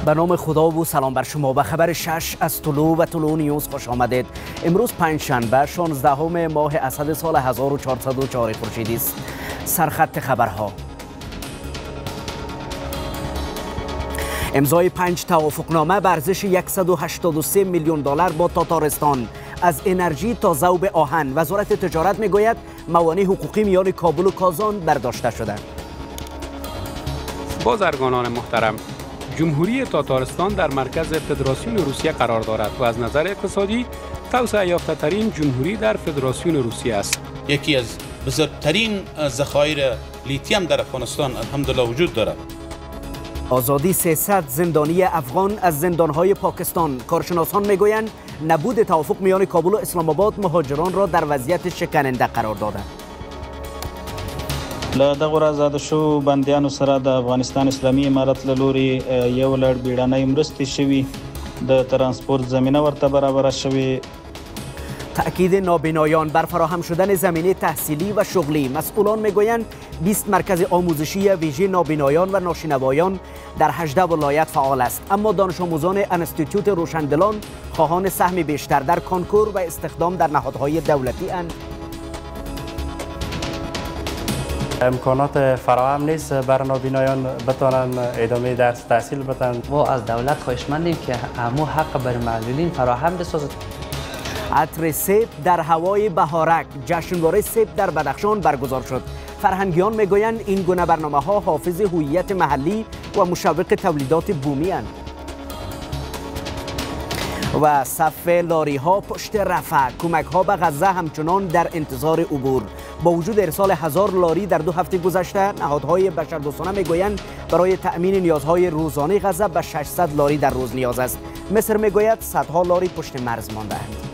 به نام خدا و سلام بر شما. به خبر 6 از طلوع و طلوع نیوز خوش آمدید. امروز پنجشنبه 16 ماه اسد سال 1404 خورشیدی است. سرخط خبرها: امضای 5 توافقنامه به ارزش 183 میلیون دلار با تاتارستان از انرژی تا ذوب آهن. وزارت تجارت میگوید موانع حقوقی میان کابل و کازان برداشته شده. بازرگانان محترم، جمهوری تاتارستان در مرکز فدراسیون روسیه قرار دارد و از نظر اقتصادی توسعه یافته ترین جمهوری در فدراسیون روسیه است. یکی از بزرگترین ذخایر لیتیم در افغانستان الحمدلله وجود دارد. آزادی 300 زندانی افغان از زندانهای پاکستان. کارشناسان میگویند نبود توافق میان کابل و اسلام آباد مهاجران را در وضعیت شکننده قرار داده. له دغه آزاد شو بندیانو سره د افغانستان اسلامي امارت له لوري یو لړ بیړنۍ مرستې شوي د ترانسپورت زمینه ورته برابره شوې. تأکید نابینایان بر فراهم شدن زمینه تحصیلی و شغلی. مسئولان میگویند 20 مرکز آموزشی ویژه نابینایان و ناشنوایان در 18 ولایت فعال است، اما دانش آموزان انستیتوت روشندلان خواهان سهم بیشتر در کنکور و استخدام در نهادهای دولتی اند. امکانات فراهم نیست بر نابینایان بتوانند ادامه درس تحصیل بدن. ما از دولت خواهشمندیم که همو حق بر معلولین فراهم بسازد. عطر سیب در هوای بهارک. جشنواره سیب در بدخشان برگزار شد. فرهنگیان میگویند این گونه برنامه ها حافظ هویت محلی و مشوق تولیدات بومی اند. و صف لاری ها پشت رفح. کمک ها به غزه همچنان در انتظار عبور. با وجود ارسال 1000 لاری در 2 هفته گذشته، نهادهای بشردوستانه میگویند برای تأمین نیازهای روزانه غزه به 600 لاری در روز نیاز است. مصر میگوید صدها لاری پشت مرز مانده اند.